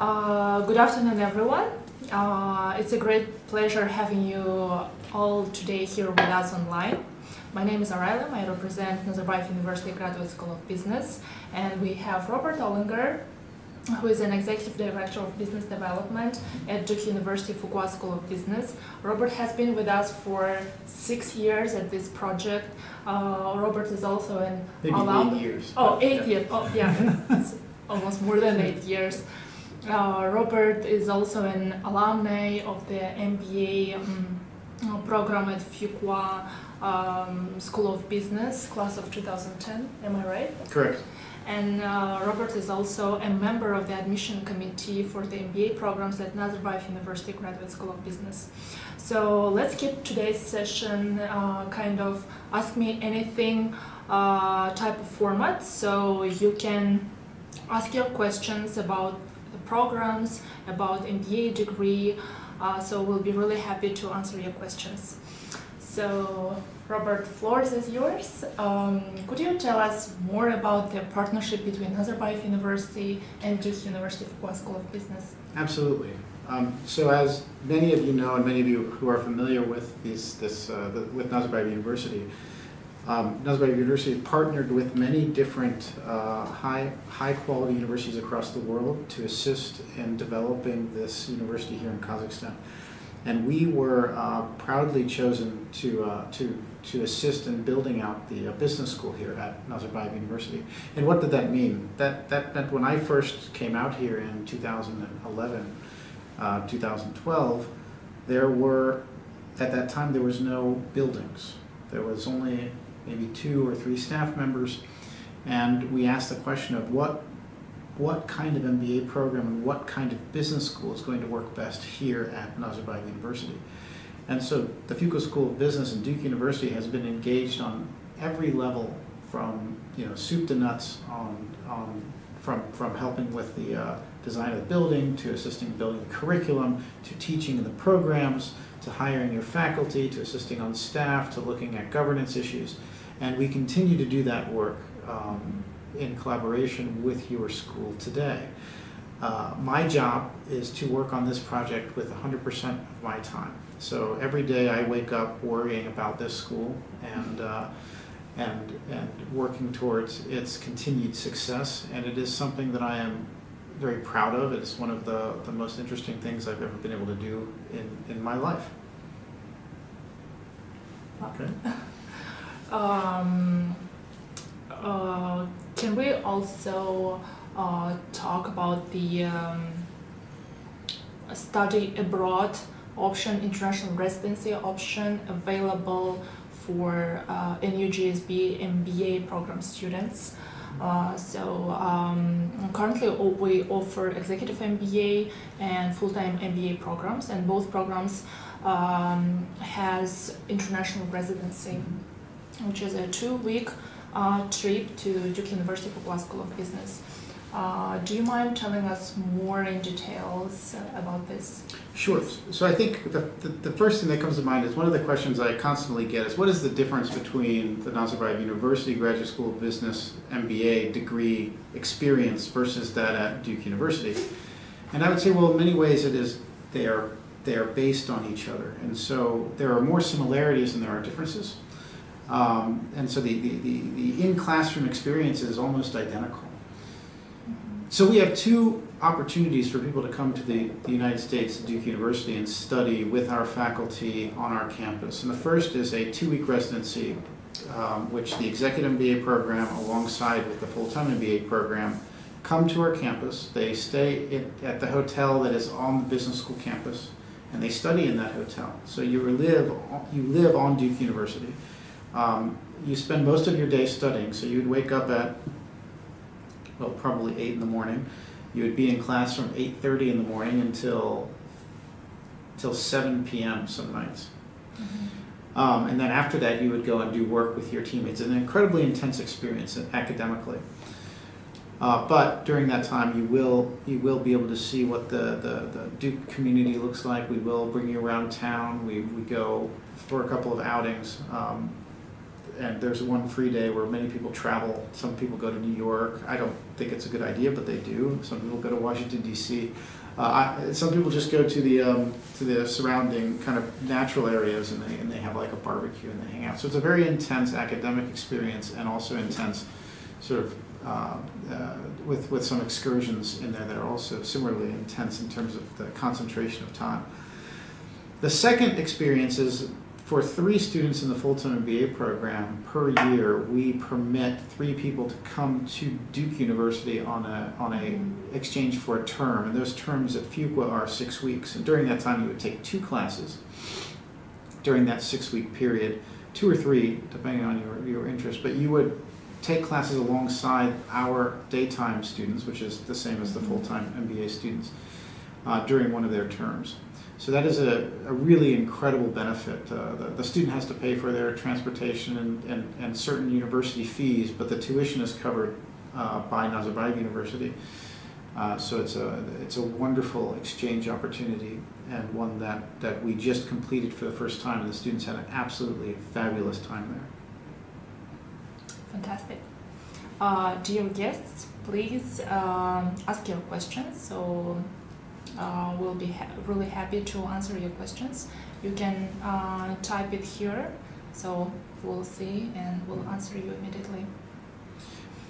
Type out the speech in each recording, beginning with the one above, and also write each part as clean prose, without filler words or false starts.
Good afternoon, everyone. It's a great pleasure having you all today here with us online. My name is Araylem. I represent Nazarbayev University Graduate School of Business, and we have Robert Olinger, who is an Executive Director of Business Development at Duke University Fuqua School of Business. Robert has been with us for 6 years at this project. Robert is also an alum. 8 years. Oh, 8 years. Oh, yeah. It's almost more than 8 years. Robert is also an alumni of the MBA program at Fuqua School of Business, class of 2010. Am I right? Correct. And Robert is also a member of the admission committee for the MBA programs at Nazarbayev University Graduate School of Business. So let's keep today's session kind of ask me anything type of format. So you can ask your questions about the programs, about MBA degree. So we'll be really happy to answer your questions. So Robert, the floor is yours. Could you tell us more about the partnership between Nazarbayev University and Duke University Fuqua School of Business? Absolutely. So as many of you know, and many of you who are familiar with with Nazarbayev University, Nazarbayev University has partnered with many different high quality universities across the world to assist in developing this university here in Kazakhstan. And we were proudly chosen to assist in building out the business school here at Nazarbayev University. And what did that mean? That meant when I first came out here in 2011, 2012, at that time there was no buildings. There was only maybe 2 or 3 staff members, and we asked the question of what kind of MBA program and what kind of business school is going to work best here at Nazarbayev University. And so the Fuqua School of Business and Duke University has been engaged on every level, from soup to nuts, from helping with the design of the building, to assisting building the curriculum, to teaching in the programs, to hiring your faculty, to assisting on staff, to looking at governance issues. And we continue to do that work in collaboration with your school today. My job is to work on this project with 100% of my time. So every day I wake up worrying about this school and working towards its continued success. And it is something that I am very proud of. It's one of the most interesting things I've ever been able to do in my life. Okay. Can we also talk about the study abroad option, international residency option available for NUGSB MBA program students? Currently we offer executive MBA and full-time MBA programs, and both programs has international residency, which is a 2-week trip to Duke University Fuqua School of Business. Do you mind telling us more in details about this? Sure. So I think the first thing that comes to mind is one of the questions I constantly get is, what is the difference between the Nazarbayev University Graduate School of Business MBA degree experience versus that at Duke University? And I would say, well, in many ways they are based on each other. And so there are more similarities than there are differences. And so the in-classroom experience is almost identical. So we have 2 opportunities for people to come to the United States, Duke University, and study with our faculty on our campus. And the first is a 2-week residency, which the Executive MBA program, alongside with the full-time MBA program, come to our campus. They stay at the hotel that is on the business school campus, and they study in that hotel. So you live on Duke University. You spend most of your day studying, so you'd wake up at, well, probably 8 in the morning. You would be in class from 8:30 in the morning until 7 p.m. some nights. Mm-hmm. And then after that, you would go and do work with your teammates. It's an incredibly intense experience academically. But during that time, you will be able to see what the Duke community looks like. We will bring you around town. We go for a couple of outings. and there's one free day where many people travel. Some people go to New York. I don't think it's a good idea, but they do. Some people go to Washington, D.C. Some people just go to the surrounding kind of natural areas, and they have like a barbecue and they hang out. So it's a very intense academic experience, and also intense sort of with some excursions in there that are also similarly intense in terms of the concentration of time. The second experience is for 3 students in the full-time MBA program per year, we permit 3 people to come to Duke University on a exchange for a term, and those terms at Fuqua are 6 weeks. And during that time, you would take 2 classes during that 6-week period, 2 or 3, depending on your interest. But you would take classes alongside our daytime students, which is the same as the full-time MBA students, during one of their terms. So that is a really incredible benefit. The student has to pay for their transportation and certain university fees, but the tuition is covered by Nazarbayev University. So it's a wonderful exchange opportunity, and one that we just completed for the first time, and the students had an absolutely fabulous time there. Fantastic. Dear guests, please ask your questions. So we'll be really happy to answer your questions. You can type it here, so we'll see and we'll answer you immediately.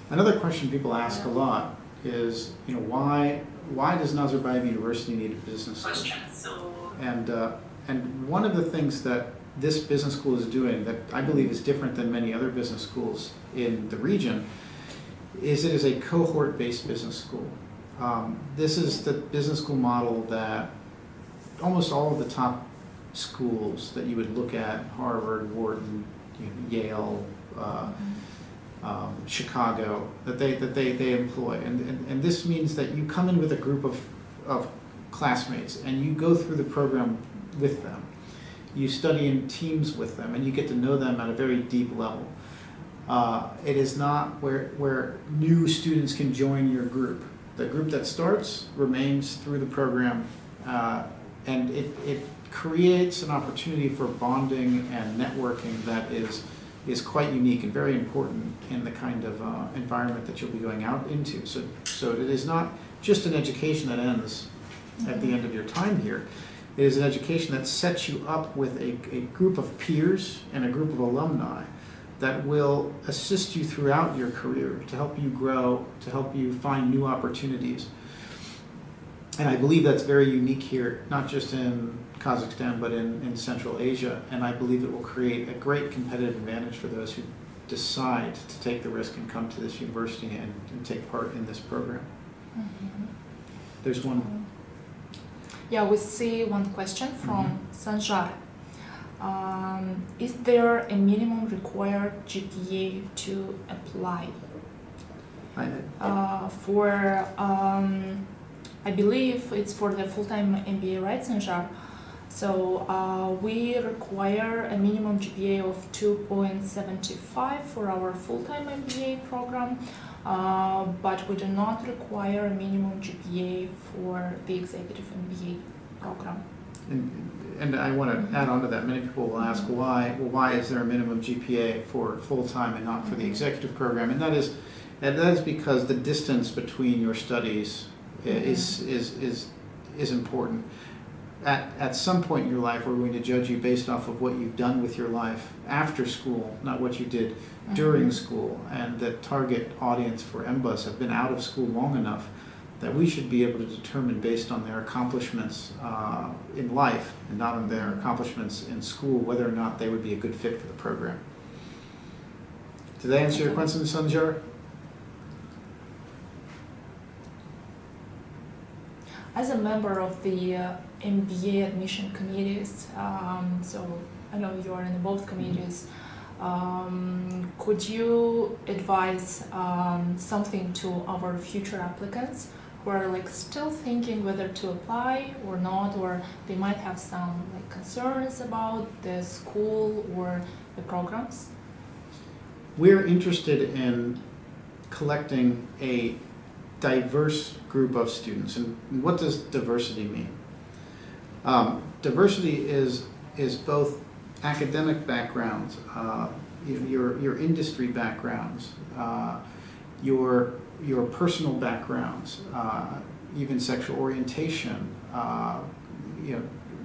Another question people ask a lot is, why does Nazarbayev University need a business school? And one of the things that this business school is doing that I believe is different than many other business schools in the region is it is a cohort-based business school. This is the business school model that almost all of the top schools that you would look at, Harvard, Wharton, Yale, Chicago, that they employ. And this means that you come in with a group of classmates and you go through the program with them. You study in teams with them, and you get to know them at a very deep level. It is not where new students can join your group. The group that starts remains through the program, and it creates an opportunity for bonding and networking that is quite unique and very important in the kind of environment that you'll be going out into. So it is not just an education that ends at the end of your time here. It is an education that sets you up with a group of peers and a group of alumni that will assist you throughout your career to help you grow, to help you find new opportunities. And I believe that's very unique here, not just in Kazakhstan, but in Central Asia. And I believe it will create a great competitive advantage for those who decide to take the risk and come to this university and take part in this program. Mm-hmm. There's one. Yeah, we see one question from Sanjar. Is there a minimum required GPA to apply? I believe it's for the full-time MBA, right, Sanjar? So we require a minimum GPA of 2.75 for our full-time MBA program, but we do not require a minimum GPA for the executive MBA program. And I want to add on to that. Many people will ask why is there a minimum GPA for full-time and not for the executive program? And that is because the distance between your studies is important. At some point in your life, we're going to judge you based off of what you've done with your life after school, not what you did during school. And the target audience for MBUS have been out of school long enough that we should be able to determine based on their accomplishments in life and not on their accomplishments in school whether or not they would be a good fit for the program. Did that answer your question, Sanjar? As a member of the MBA admission committees, so I know you are in both committees, could you advise something to our future applicants who are still thinking whether to apply or not, or they might have some concerns about the school or the programs? We're interested in collecting a diverse group of students. And what does diversity mean? Diversity is both academic backgrounds, your industry backgrounds, your personal backgrounds, even sexual orientation,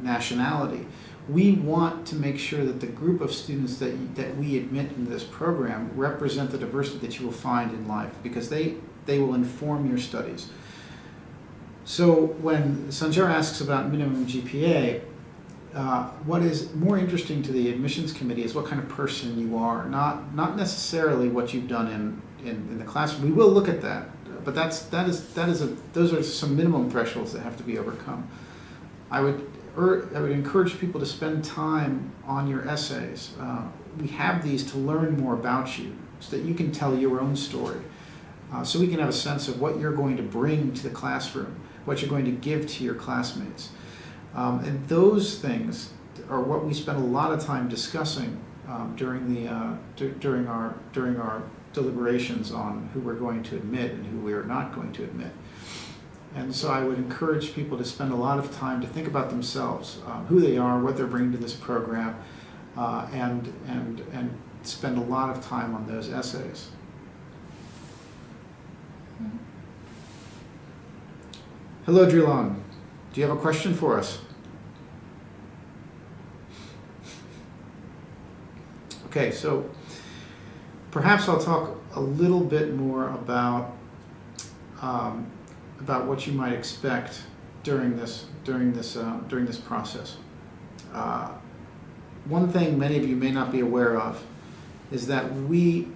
nationality. We want to make sure that the group of students that we admit into this program represent the diversity that you will find in life, because they will inform your studies. So when Sanjar asks about minimum GPA, what is more interesting to the admissions committee is what kind of person you are, not necessarily what you've done in the classroom. We will look at that, but those are some minimum thresholds that have to be overcome. I would encourage people to spend time on your essays. We have these to learn more about you, so that you can tell your own story, so we can have a sense of what you're going to bring to the classroom, what you're going to give to your classmates. And those things are what we spend a lot of time discussing during our deliberations on who we're going to admit and who we are not going to admit. And so I would encourage people to spend a lot of time to think about themselves, who they are, what they're bringing to this program, and spend a lot of time on those essays. Hello, Drilan. Do you have a question for us? Okay, so perhaps I'll talk a little bit more about what you might expect during this process. One thing many of you may not be aware of is that we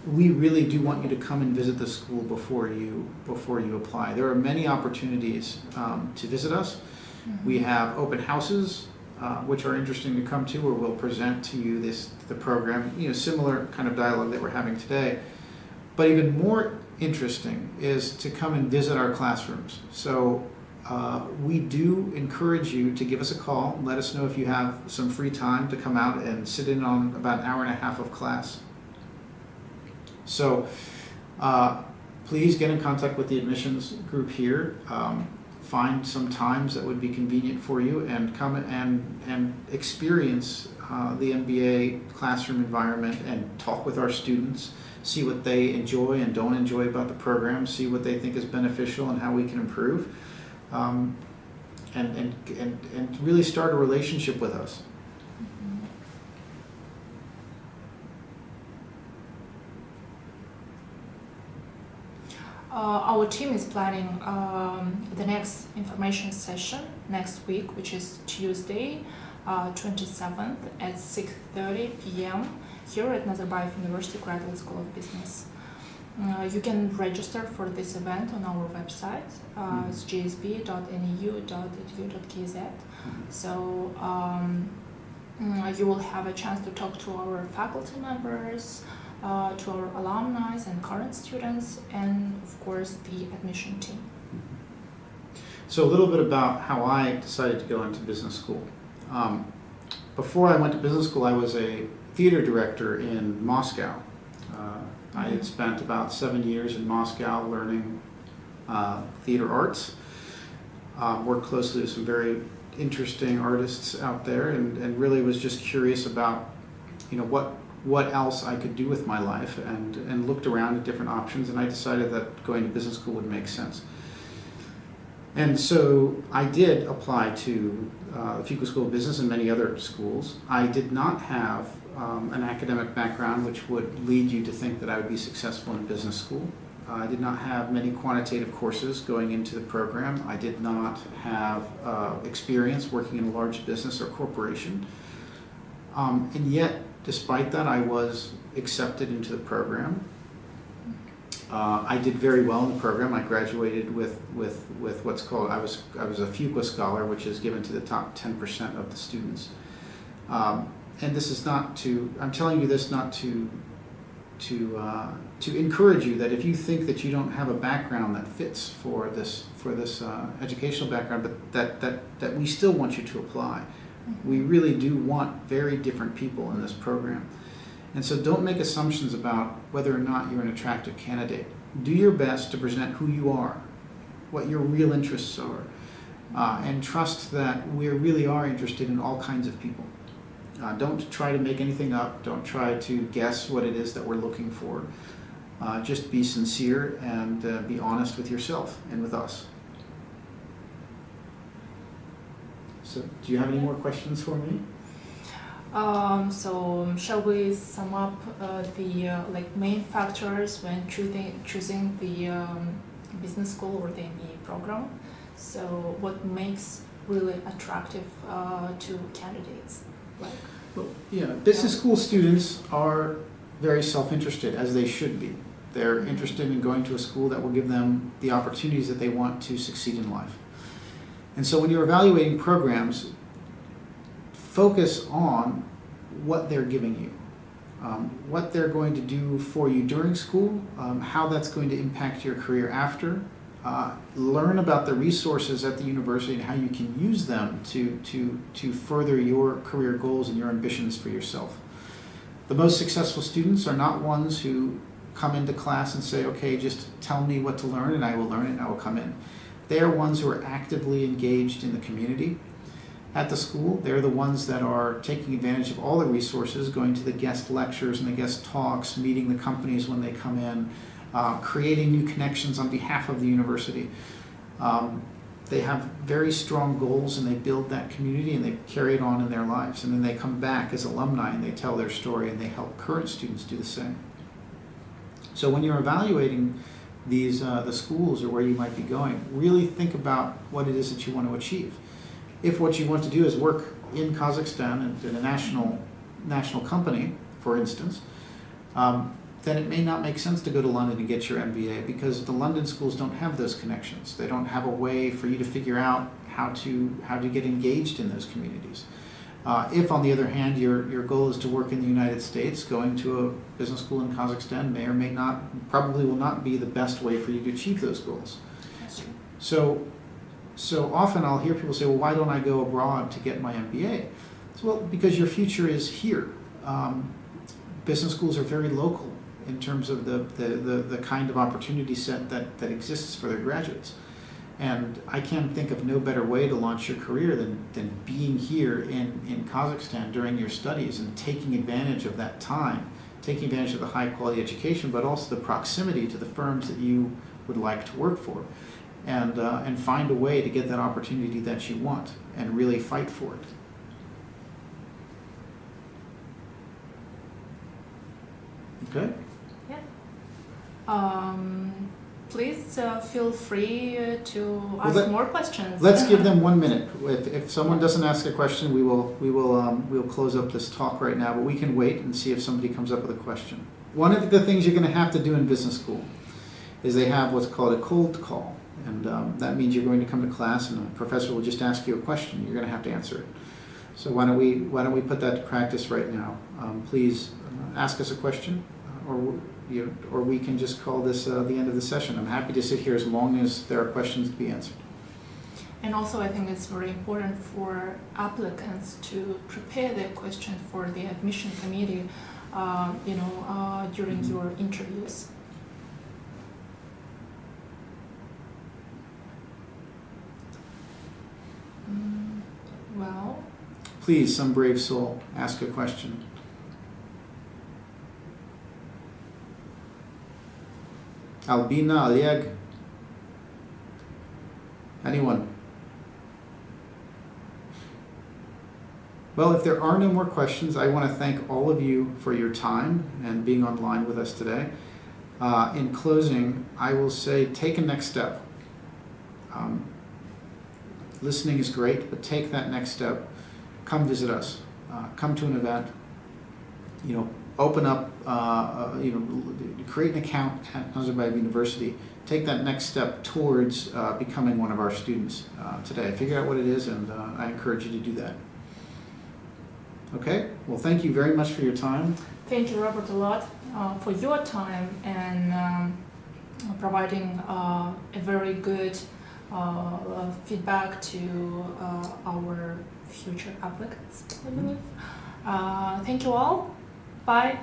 really do want you to come and visit the school before you apply. There are many opportunities to visit us. Mm-hmm. We have open houses, which are interesting to come to, where we'll present to you the program, similar kind of dialogue that we're having today. But even more interesting is to come and visit our classrooms. So we do encourage you to give us a call, let us know if you have some free time to come out and sit in on about an hour and a half of class. So please get in contact with the admissions group here. Find some times that would be convenient for you, and come and experience the MBA classroom environment and talk with our students, see what they enjoy and don't enjoy about the program, see what they think is beneficial and how we can improve, and really start a relationship with us. Our team is planning the next information session next week, which is Tuesday, 27th at 6:30 p.m. here at Nazarbayev University Graduate School of Business. You can register for this event on our website. It's gsb.neu.edu.kz. So you will have a chance to talk to our faculty members, to our alumni and current students, and of course the admission team. So a little bit about how I decided to go into business school. Before I went to business school, I was a theater director in Moscow. I had spent about 7 years in Moscow learning theater arts, worked closely with some very interesting artists out there, and really was just curious about what else I could do with my life, and looked around at different options, and I decided that going to business school would make sense. And so I did apply to the Fuqua School of Business and many other schools. I did not have an academic background which would lead you to think that I would be successful in business school. I did not have many quantitative courses going into the program. I did not have experience working in a large business or corporation. And yet, despite that, I was accepted into the program. I did very well in the program. I graduated with what's called, I was a Fuqua Scholar, which is given to the top 10% of the students. And this is not to, I'm telling you this not to encourage you that if you think that you don't have a background that fits for this educational background, but that we still want you to apply. We really do want very different people in this program. And so don't make assumptions about whether or not you're an attractive candidate. Do your best to present who you are, what your real interests are, and trust that we really are interested in all kinds of people. Don't try to make anything up. Don't try to guess what it is that we're looking for. Just be sincere and be honest with yourself and with us. So, do you have any more questions for me? So shall we sum up the main factors when choosing the business school or the MBA program? So what makes really attractive to candidates? Well, yeah, business school students are very self-interested, as they should be. They're interested in going to a school that will give them the opportunities that they want to succeed in life. And so when you're evaluating programs, focus on what they're giving you, what they're going to do for you during school, how that's going to impact your career after. Learn about the resources at the university and how you can use them to further your career goals and your ambitions for yourself. The most successful students are not ones who come into class and say, okay, just tell me what to learn and I will learn it and I will come in. They are ones who are actively engaged in the community at the school. They're the ones that are taking advantage of all the resources, going to the guest lectures and the guest talks, meeting the companies when they come in, creating new connections on behalf of the university. They have very strong goals and they build that community and they carry it on in their lives. And then they come back as alumni and they tell their story and they help current students do the same. So when you're evaluating these the schools or where you might be going, really think about what it is that you want to achieve. If what you want to do is work in Kazakhstan and in a national company, for instance, then it may not make sense to go to London and get your MBA because the London schools don't have those connections. They don't have a way for you to figure out how to get engaged in those communities. If, on the other hand, your goal is to work in the United States, going to a business school in Kazakhstan may or may not, probably will not be the best way for you to achieve those goals. That's true. So often I'll hear people say, well, why don't I go abroad to get my MBA? So, well, because your future is here. Business schools are very local in terms of the kind of opportunity set that exists for their graduates. And I can think of no better way to launch your career than being here in Kazakhstan during your studies and taking advantage of that time, taking advantage of the high quality education, but also the proximity to the firms that you would like to work for. And find a way to get that opportunity that you want and really fight for it. Okay? Yeah. Please feel free to ask more questions. Let's give them 1 minute. If someone doesn't ask a question, we'll close up this talk right now, but we can wait and see if somebody comes up with a question. One of the things you're going to have to do in business school is they have what's called a cold call. And that means you're going to come to class and a professor will just ask you a question. You're going to have to answer it. So why don't we put that to practice right now? Please ask us a question, or we can just call this the end of the session. I'm happy to sit here as long as there are questions to be answered. And also, I think it's very important for applicants to prepare their question for the admission committee, during your interviews. Well, please, some brave soul, ask a question. Albina, Oleg, anyone? Well, if there are no more questions, I want to thank all of you for your time and being online with us today. In closing, I will say take a next step. Listening is great, but take that next step. Come visit us. Come to an event. Open up. Create an account at Nazarbayev University. Take that next step towards becoming one of our students today. Figure out what it is, and I encourage you to do that. Okay. Well, thank you very much for your time. Thank you, Robert, a lot for your time and providing a very good feedback to our future applicants, I believe. Thank you all. Bye.